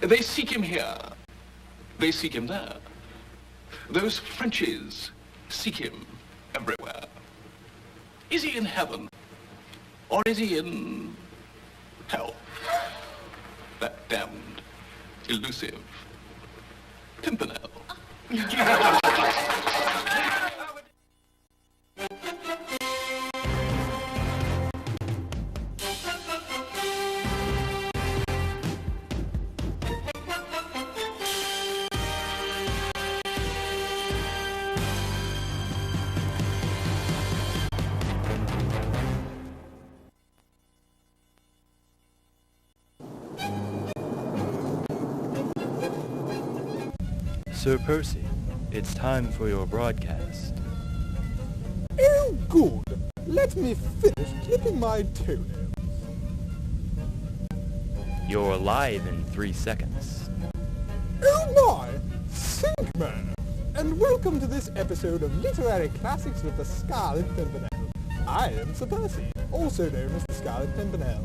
They seek him here. They seek him there. Those Frenchies seek him everywhere. Is he in heaven? Or is he in hell? That damned, elusive Pimpernell. Sir Percy, it's time for your broadcast. Oh, good. Let me finish clipping my toenails. You're live in 3 seconds. Oh my! Think man! And welcome to this episode of Literary Classics with the Scarlet Pimpernell. I am Sir Percy, also known as the Scarlet Pimpernell.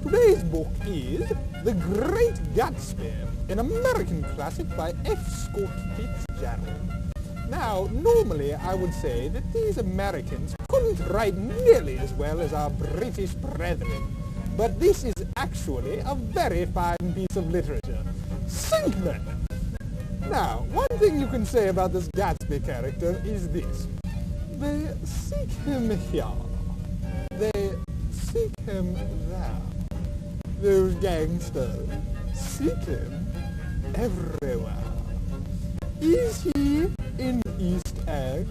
Today's book is The Great Gatsby, an American classic by F. Scott Fitzgerald. Now, normally I would say that these Americans couldn't write nearly as well as our British brethren, but this is actually a very fine piece of literature. Think men! Now, one thing you can say about this Gatsby character is this. They seek him here. They seek him there. Those gangsters seek him everywhere. Is he in East Egg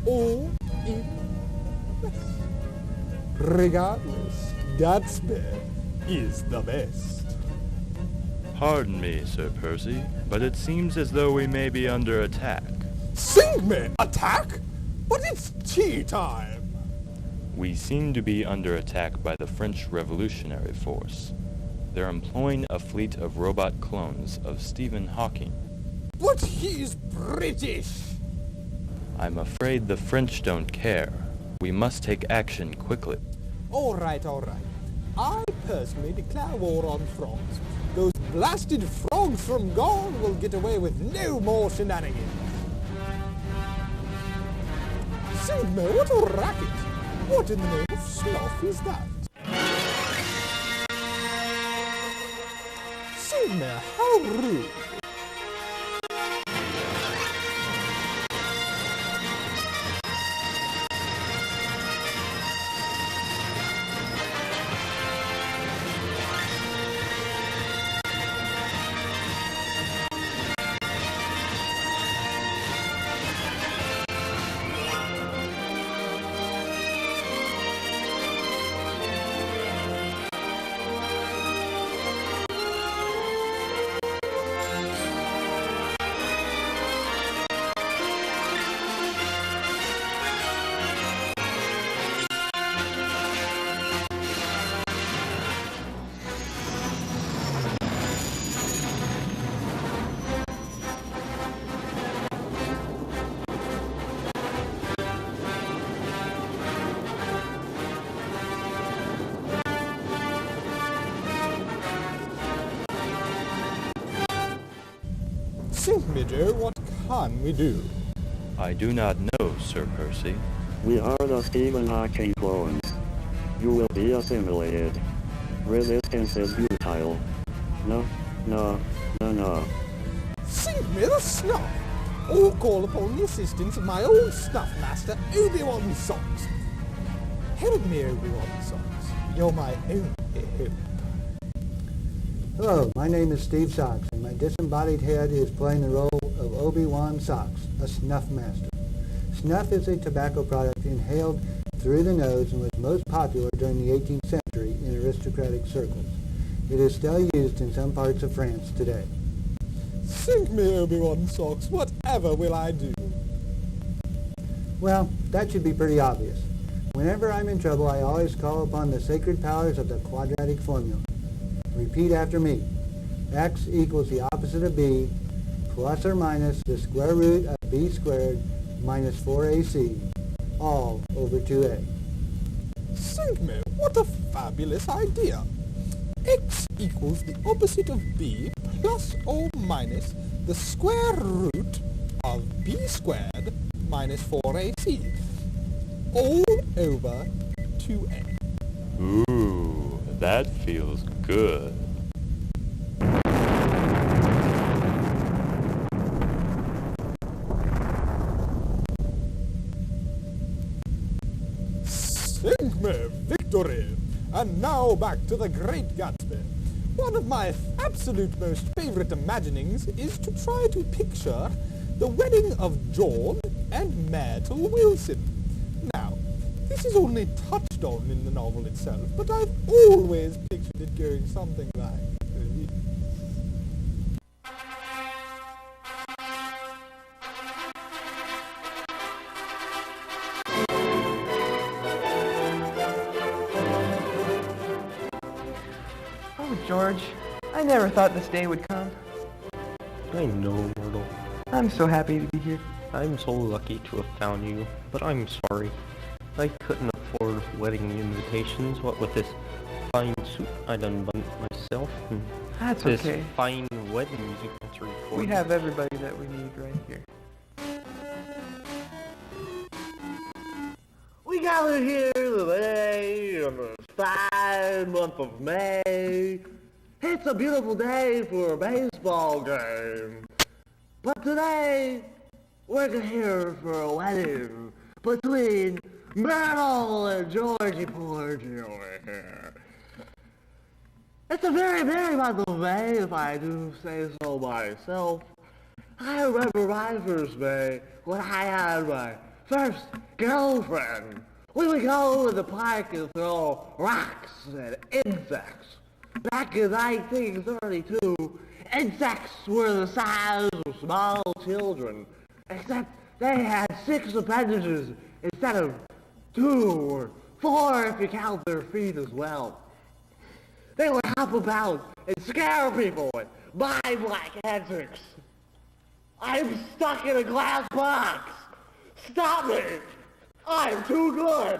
or in West? Regardless, Gatsby is the best. Pardon me, Sir Percy, but it seems as though we may be under attack. Sing me! Attack? But it's tea time! We seem to be under attack by the French Revolutionary Force. They're employing a fleet of robot clones of Stephen Hawking. But he's British! I'm afraid the French don't care. We must take action quickly. All right. I personally declare war on frogs. Those blasted frogs from Gaul will get away with no more shenanigans. Sigma, what a racket! What in the name of sloth is that? Sigma, how rude! Think, Midger, what can we do? I do not know, Sir Percy. We are the Stephen Hawking clones. You will be assimilated. Resistance is futile. No. Think me the snuff! Or call upon the assistance of my old snuff master, Obi-Wan Socks. Help me, Obi-Wan Socks. You're my only hope. Hello, my name is Steve Socks, and my disembodied head is playing the role of Obi-Wan Socks, a snuff master. Snuff is a tobacco product inhaled through the nose and was most popular during the 18th century in aristocratic circles. It is still used in some parts of France today. Think me, Obi-Wan Socks, whatever will I do? Well, that should be pretty obvious. Whenever I'm in trouble, I always call upon the sacred powers of the quadratic formula. Repeat after me. X equals the opposite of B, plus or minus the square root of B squared minus 4AC, all over 2A. Think me, what a fabulous idea! X equals the opposite of B plus or minus the square root of b squared minus 4ac, all over 2a. Ooh, that feels good. Sigma victory! And now back to the Great Gatsby. One of my absolute most favorite imaginings is to try to picture the wedding of John and Myrtle Wilson. Now, this is only touched on in the novel itself, but I've always pictured it going something like this. Oh, George, I never thought this day would come. I know, Myrtle. I'm so happy to be here. I'm so lucky to have found you, but I'm sorry. I couldn't afford wedding invitations, what with this fine suit I done bought myself, and That's this okay. fine wedding music record. We have everybody that we need right here. We gathered here today on the fine month of May. It's a beautiful day for a baseball game. But today, we're here for a wedding between Myrtle and Georgie Porgy over here. It's a very merry month of May, if I do say so myself. I remember my first May when I had my first girlfriend. We would go to the park and throw rocks and insects. Back in 1932, insects were the size of small children, except they had 6 appendages instead of 2 or 4 if you count their feet as well. They would hop about and scare people with mind-like antics. I'm stuck in a glass box. Stop me! I'm too good!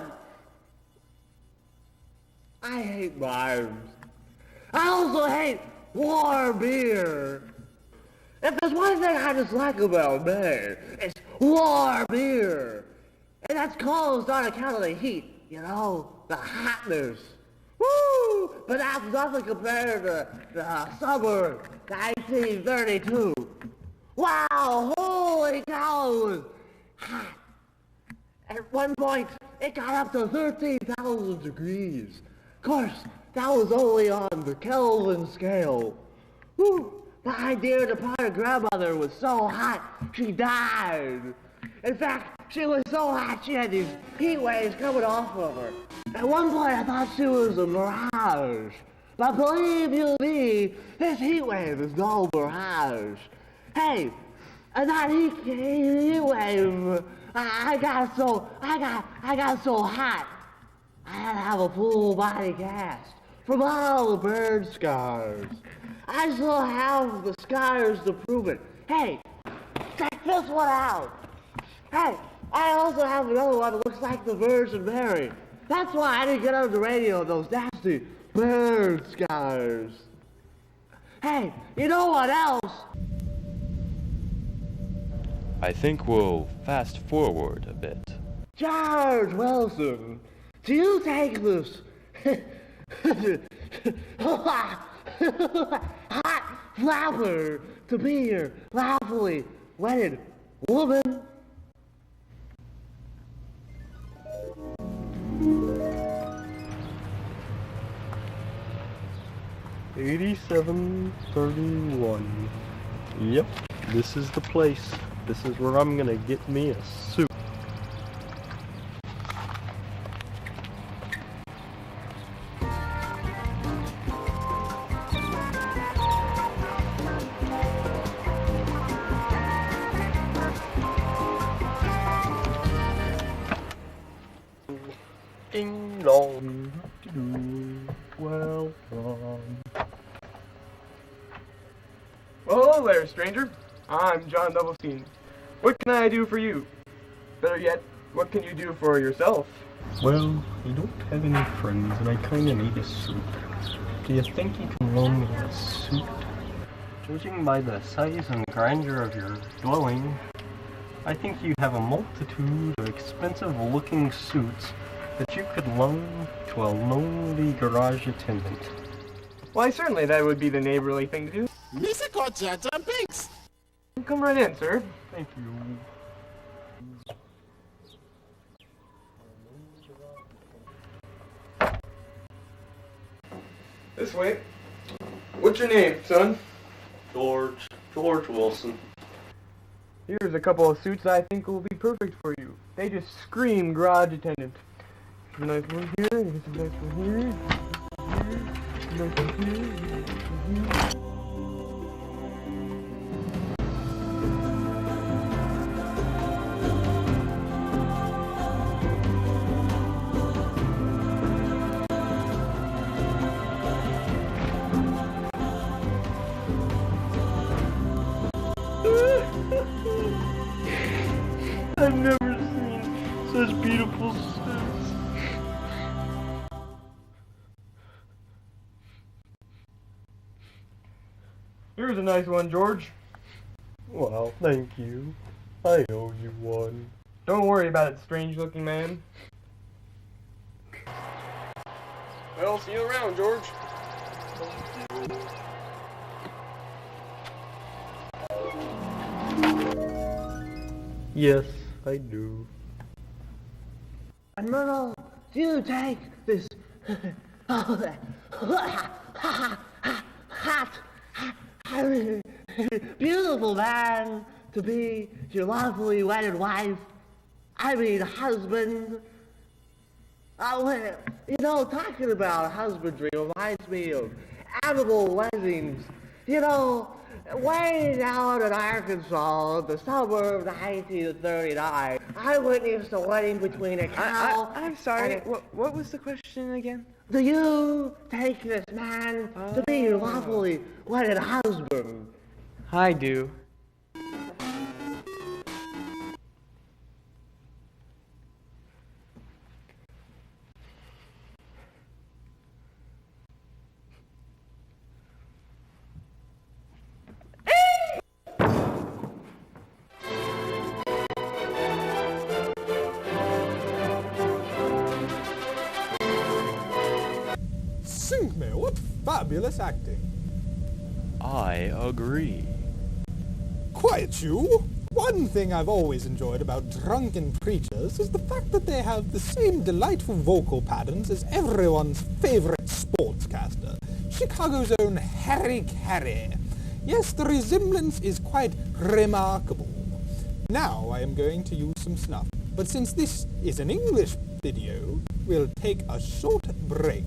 I hate mimes. I also hate warm beer. If there's one thing I dislike about May, it's warm beer. And that's caused on account of the heat, you know, the hotness. Woo! But that's nothing compared to the summer 1932. Wow, holy cow, it was hot. At one point, it got up to 13,000 degrees. Of course, that was only on the Kelvin scale. Whew. My dear departed grandmother was so hot, she died. In fact, she was so hot, she had these heat waves coming off of her. At one point, I thought she was a mirage. But believe you me, this heat wave is no mirage. Hey, and that heat wave, I got so hot. I had to have a full body cast from all the burn scars. I still have the scars to prove it. Hey, check this one out. Hey, I also have another one that looks like the Virgin Mary. That's why I didn't get on the radio, those nasty burn scars. Hey, you know what else? I think we'll fast forward a bit. George Wilson, do you take this hot flapper to be your lawfully wedded woman? $87.31. Yep, this is the place. This is where I'm gonna get me a suit. Ding dong, well done. Well, hello there, stranger. I'm John Doublestein. What can I do for you? Better yet, what can you do for yourself? Well, I don't have any friends and I kinda need a suit. Do you think you can loan me a suit? Judging by the size and grandeur of your dwelling, I think you have a multitude of expensive-looking suits that you could loan to a lonely garage attendant. Why, certainly that would be the neighborly thing to do. Mr. Corchetta Pinks! Come right in, sir. Thank you. This way. What's your name, son? George Wilson. Here's a couple of suits I think will be perfect for you. They just scream garage attendant. Here's a nice one here, here's a nice one here, here's a nice one here, here. I've never seen such beautiful suits. Here's a nice one, George. Well, thank you. I owe you one. Don't worry about it, strange-looking man. Well, see you around, George. Yes, I do. Pimpernell, do you take this beautiful man to be your lawfully wedded wife? I mean, husband. Well, you know, talking about husbandry reminds me of animal weddings. You know, way down in Arkansas, the summer of 1939, I witnessed a wedding between a cow. I'm sorry. What was the question again? Do you take this man to be your lawfully wedded husband? I do. Sinkme, what fabulous acting. I agree. Quiet you! One thing I've always enjoyed about drunken preachers is the fact that they have the same delightful vocal patterns as everyone's favorite sportscaster, Chicago's own Harry Carey. Yes, the resemblance is quite remarkable. Now I am going to use some snuff, but since this is an English video, we'll take a short break.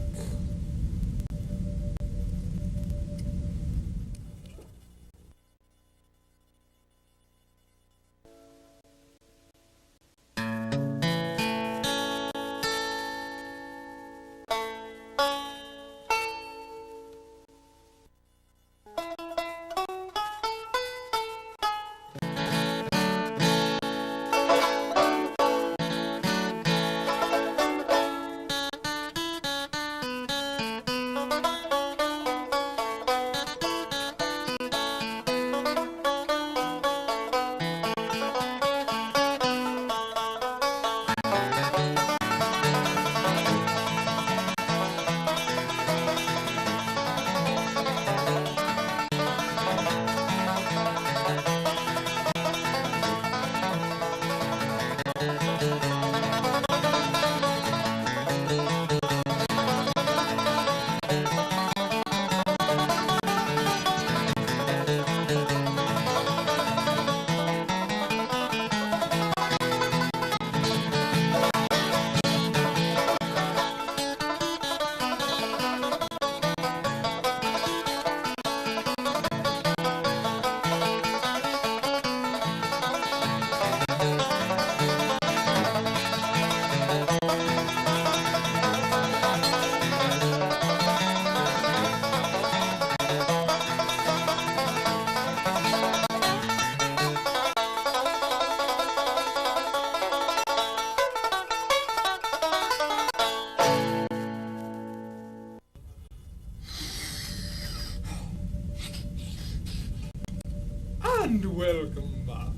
And welcome back.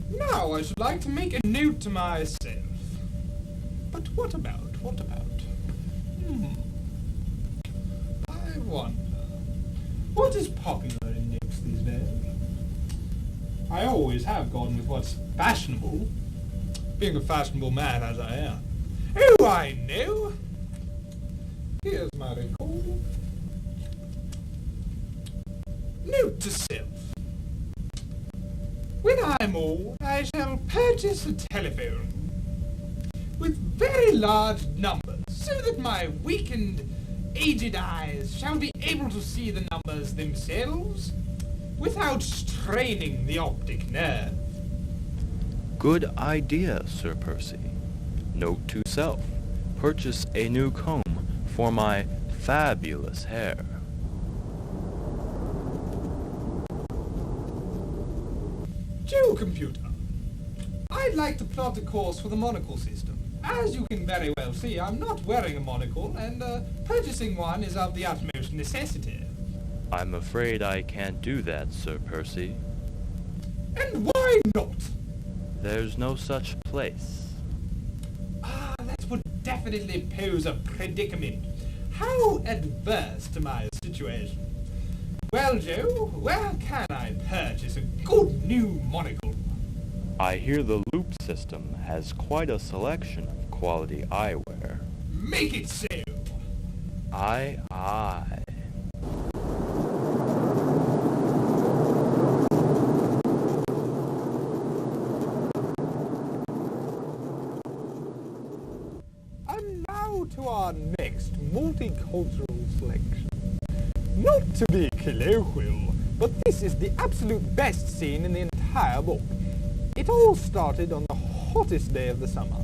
Now I should like to make a note to myself. But what about? I wonder, what is popular in notes these days? I always have gone with what's fashionable, being a fashionable man as I am. Oh, I know! Here's my record. Note to self. When I'm old, I shall purchase a telephone with very large numbers, so that my weakened, aged eyes shall be able to see the numbers themselves without straining the optic nerve. Good idea, Sir Percy. Note to self. Purchase a new comb for my fabulous hair. Joe Computer, I'd like to plot a course for the monocle system. As you can very well see, I'm not wearing a monocle, and purchasing one is of the utmost necessity. I'm afraid I can't do that, Sir Percy. And why not? There's no such place. Ah, that would definitely pose a predicament. How adverse to my situation. Well, Joe, where can I purchase a good new monocle? I hear the Loop system has quite a selection of quality eyewear. Make it so! Aye. And now to our next multicultural selection. Not to be colloquial, but this is the absolute best scene in the entire book. It all started on the hottest day of the summer.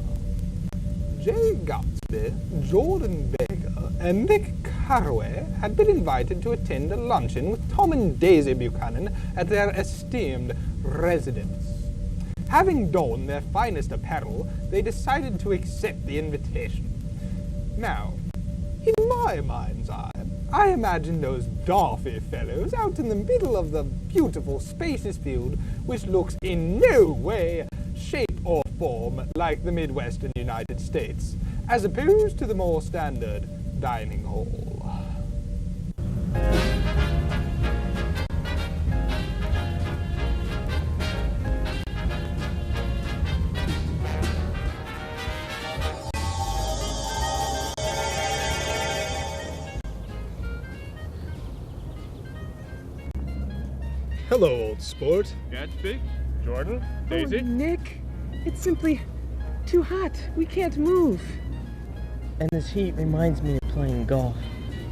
Jay Gatsby, Jordan Baker, and Nick Carraway had been invited to attend a luncheon with Tom and Daisy Buchanan at their esteemed residence. Having donned their finest apparel, they decided to accept the invitation. Now, in my mind's eye, I imagine those Darfy fellows out in the middle of the beautiful spacious field, which looks in no way, shape, or form like the Midwestern United States, as opposed to the more standard dining hall. Hello, old sport. Gatsby? Jordan? Daisy? Oh, Nick, it's simply too hot. We can't move. And this heat reminds me of playing golf.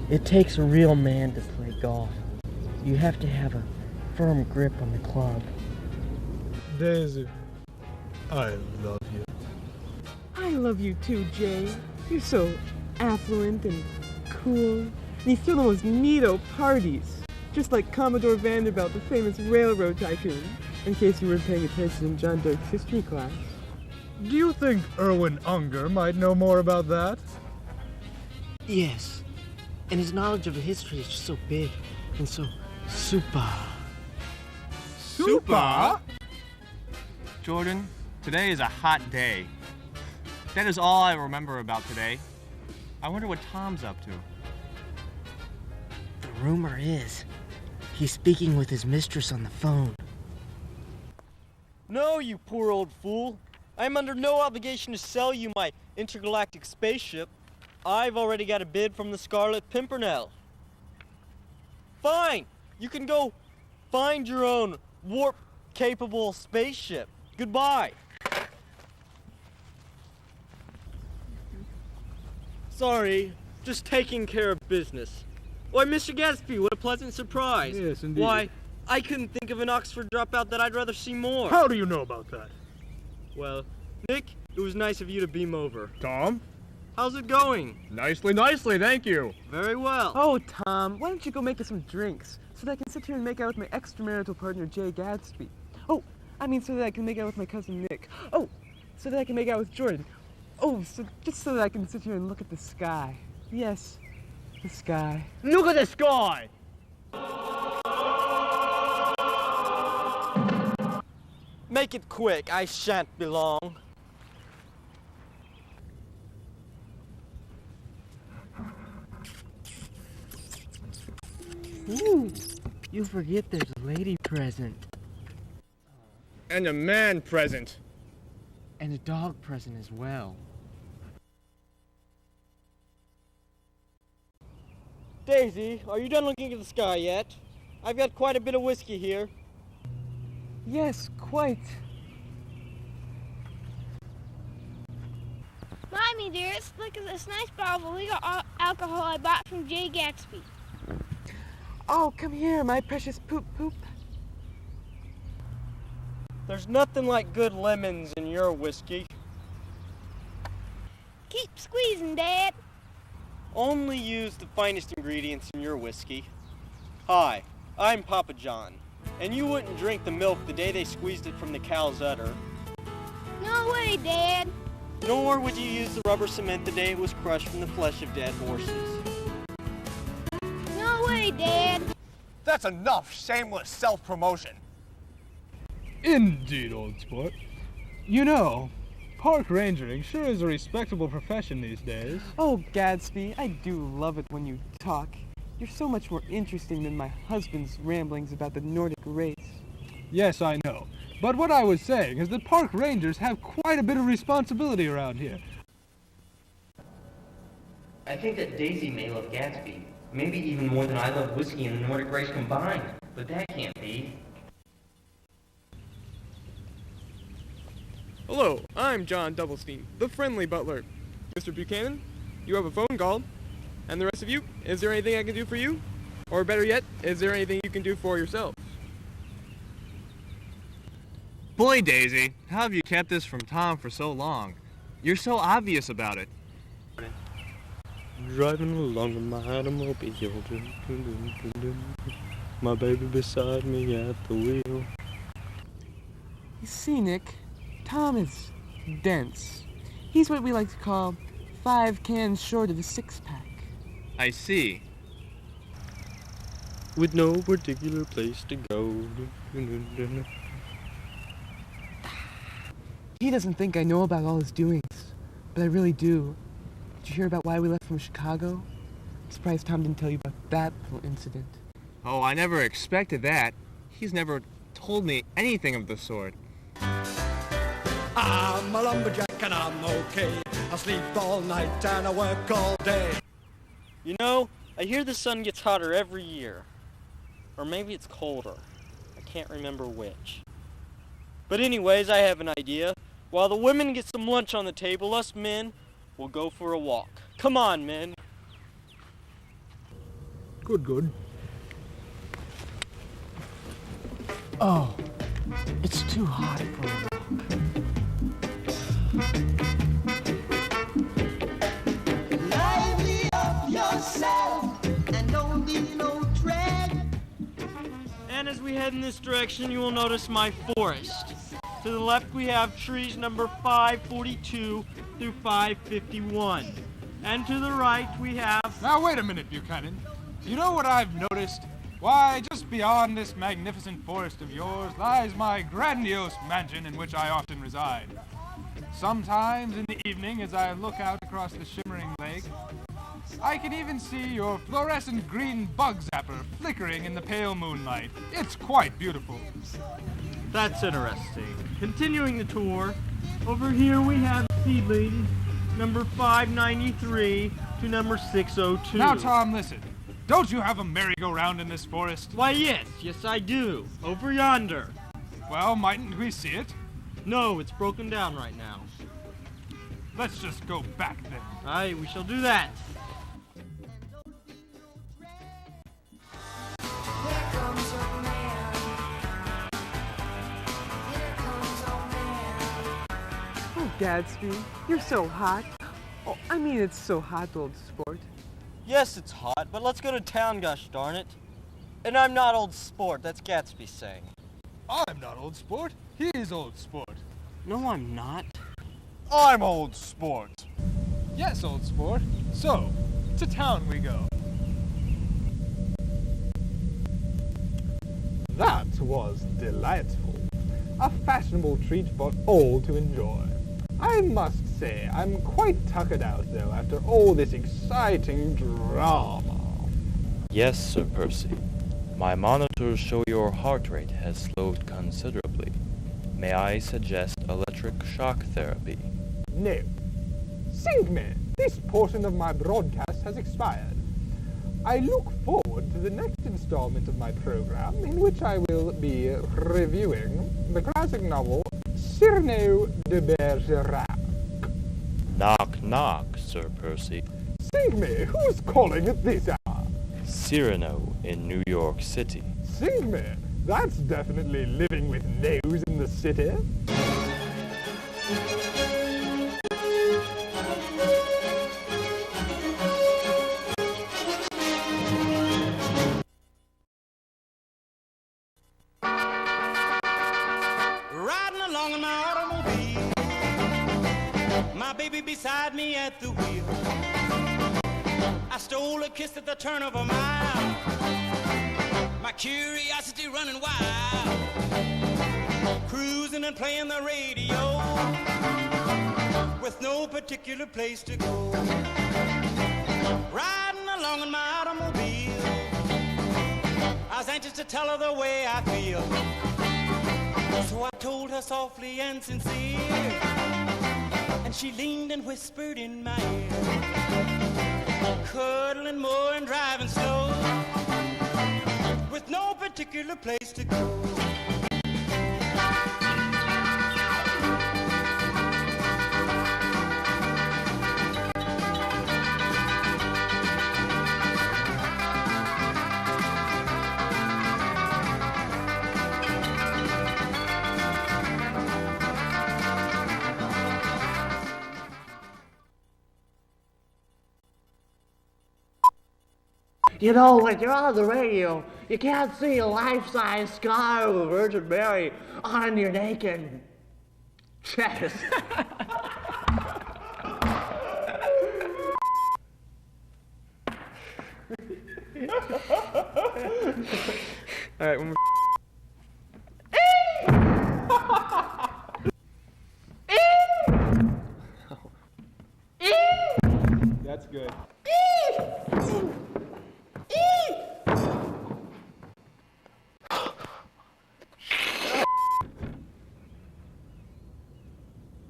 It takes a real man to play golf. You have to have a firm grip on the club. Daisy, I love you. I love you too, Jay. You're so affluent and cool. And you throw the most neato parties. Just like Commodore Vanderbilt, the famous railroad tycoon. In case you weren't paying attention in John Dirk's history class. Do you think Erwin Unger might know more about that? Yes. And his knowledge of history is just so big and so super. Super? Jordan, today is a hot day. That is all I remember about today. I wonder what Tom's up to. The rumor is he's speaking with his mistress on the phone. No, you poor old fool. I'm under no obligation to sell you my intergalactic spaceship. I've already got a bid from the Scarlet Pimpernell. Fine! You can go find your own warp-capable spaceship. Goodbye. Sorry, just taking care of business. Why, Mr. Gatsby, what a pleasant surprise. Yes, indeed. Why, I couldn't think of an Oxford dropout that I'd rather see more. How do you know about that? Well, Nick, it was nice of you to beam over. Tom? How's it going? Nicely, thank you. Very well. Oh, Tom, why don't you go make us some drinks so that I can sit here and make out with my extramarital partner, Jay Gatsby. Oh, I mean so that I can make out with my cousin Nick. Oh, so that I can make out with Jordan. Oh, just so that I can sit here and look at the sky. Yes, the sky. Look at the sky! Make it quick, I shan't be long. Ooh, you forget there's a lady present. And a man present. And a dog present as well. Daisy, are you done looking at the sky yet? I've got quite a bit of whiskey here. Yes, quite. Mommy, dearest, look at this nice bottle of legal alcohol I bought from Great Gatsby. Oh, come here, my precious poop. There's nothing like good lemons in your whiskey. Keep squeezing, Dad. Only use the finest ingredients in your whiskey. Hi, I'm Papa John, and you wouldn't drink the milk the day they squeezed it from the cow's udder. No way, Dad. Nor would you use the rubber cement the day it was crushed from the flesh of dead horses. No way, Dad. That's enough shameless self-promotion. Indeed, old sport. You know, park rangering sure is a respectable profession these days. Oh, Gatsby, I do love it when you talk. You're so much more interesting than my husband's ramblings about the Nordic race. Yes, I know. But what I was saying is that park rangers have quite a bit of responsibility around here. I think that Daisy may love Gatsby. Maybe even more than I love whiskey and the Nordic race combined. But that can't be. Hello, I'm John Doublestein, the friendly butler. Mr. Buchanan, you have a phone call. And the rest of you, is there anything I can do for you? Or better yet, is there anything you can do for yourself? Boy, Daisy, how have you kept this from Tom for so long? You're so obvious about it. Driving along in my automobile, my baby beside me at the wheel. You see, Nick, Tom is dense. He's what we like to call 5 cans short of a 6-pack. I see. With no particular place to go. He doesn't think I know about all his doings, but I really do. Did you hear about why we left from Chicago? I'm surprised Tom didn't tell you about that little incident. Oh, I never expected that. He's never told me anything of the sort. I'm a lumberjack and I'm okay. I sleep all night and I work all day. You know, I hear the sun gets hotter every year. Or maybe it's colder. I can't remember which. But anyways, I have an idea. While the women get some lunch on the table, us men will go for a walk. Come on, men. Good. Oh, it's too hot for a walk. Lively up yourself and don't be no drag. And as we head in this direction, you will notice my forest. To the left, we have trees number 542 through 551. And to the right, we have... Now, wait a minute, Buchanan. You know what I've noticed? Why, just beyond this magnificent forest of yours lies my grandiose mansion in which I often reside. Sometimes in the evening, as I look out across the shimmering lake, I can even see your fluorescent green bug zapper flickering in the pale moonlight. It's quite beautiful. That's interesting. Continuing the tour, over here we have seedling number 593 to number 602. Now, Tom, listen. Don't you have a merry-go-round in this forest? Why, yes I do. Over yonder. Well, mightn't we see it? No, it's broken down right now. Let's just go back then. Aye, we shall do that. Oh, Gatsby, you're so hot. Oh, I mean, it's so hot, old sport. Yes, it's hot, but let's go to town, gosh darn it. And I'm not old sport, that's Gatsby saying. I'm not old sport. He's old sport. No, I'm not. I'm old sport. Yes, old sport. So, to town we go. That was delightful. a fashionable treat for all to enjoy. I must say, I'm quite tuckered out, though, after all this exciting drama. Yes, Sir Percy. My monitors show your heart rate has slowed considerably. May I suggest electric shock therapy? No. Sink me! This portion of my broadcast has expired. I look forward to the next installment of my program, in which I will be reviewing the classic novel Cyrano de Bergerac. Knock, knock, Sir Percy. Sink me! Who's calling at this hour? Cyrano in New York City. Sink me! That's definitely living with nose in the city. Riding along in my automobile, my baby beside me at the wheel. I stole a kiss at the turn of a mile, my curiosity running wild, cruising and playing the radio, with no particular place to go. Riding along in my automobile, I was anxious to tell her the way I feel. So I told her softly and sincere, and she leaned and whispered in my ear, cuddling more and driving slow, with no particular place to go. You know, when you're on the radio, you can't see a life-size scar of the Virgin Mary on your naked chest. Alright, one more. That's good.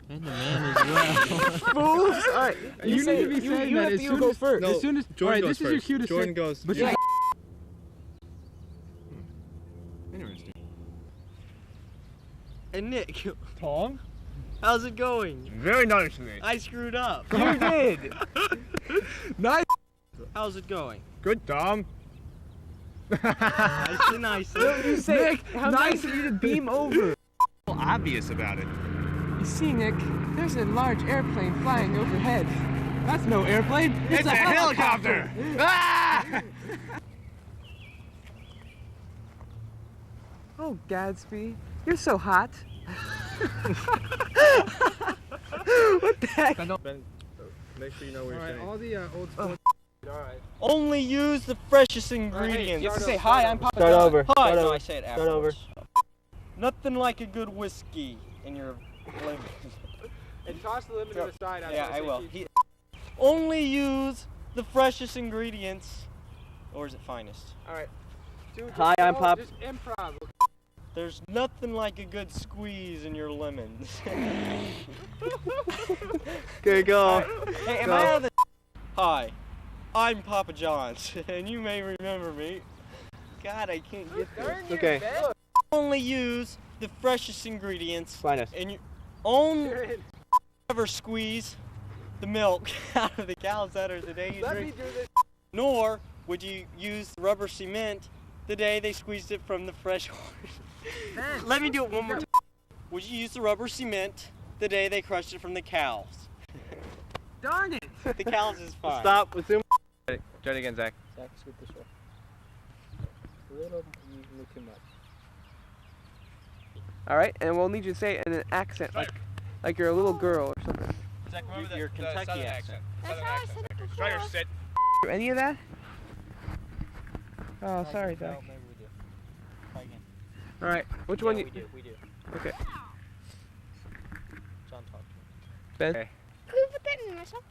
And the man is well. Fools! Alright, You need to be saying that as soon go as first. as soon as Jordan alright, goes this is your first. cue to Jordan say. goes. But Yeah. Interesting. And Nick, Tom? how's it going? Very nicely. I screwed up. You did. Nice. How's it going? Good, Tom. Nicely, nicely. You say, Nick, how nice of you to beam over. Obvious about it. You see, Nick, there's a large airplane flying overhead. That's no airplane. It's a helicopter. Ah! Oh, Gatsby, you're so hot. What the heck? Make sure you know what you're saying. All the old sports. Alright. Only use the freshest ingredients. You have to say, hi, I'm Papa Start John. over. Hi, Start no, over. I say it Start afterwards. Nothing like a good whiskey in your lemon. And toss the lemon to the side. After Yeah, I say will. cheese. Only use the freshest ingredients, or is it finest? Alright. Dude, Hi, I'm go- Pop. Just improv. There's nothing like a good squeeze in your lemons. Okay, go. Hey, am I out of the... Hi, I'm Papa John's, and you may remember me. God, I can't get this. Okay. Only use the freshest ingredients, Finest. and you only ever squeeze the milk out of the cow's udder the day you Let me drink. do this. Nor would you use the rubber cement the day they squeezed it from the fresh horse. Let me do it one more time. Would you use the rubber cement the day they crushed it from the cows? Darn it! The cows is fine. Stop. Assume. Try it again, Zach. Zach, scoot this way. A little, usually too much. Alright, and we'll need you to say it in an accent, like you're a little girl or something. Zach, remember Your Kentucky accent. That's how I said it before. Try to sit. Any of that? Oh, sorry, Zach. Maybe we do. Try again. All right. Which one? We do. Okay. John talked to me. Ben. Can we put that in my socks?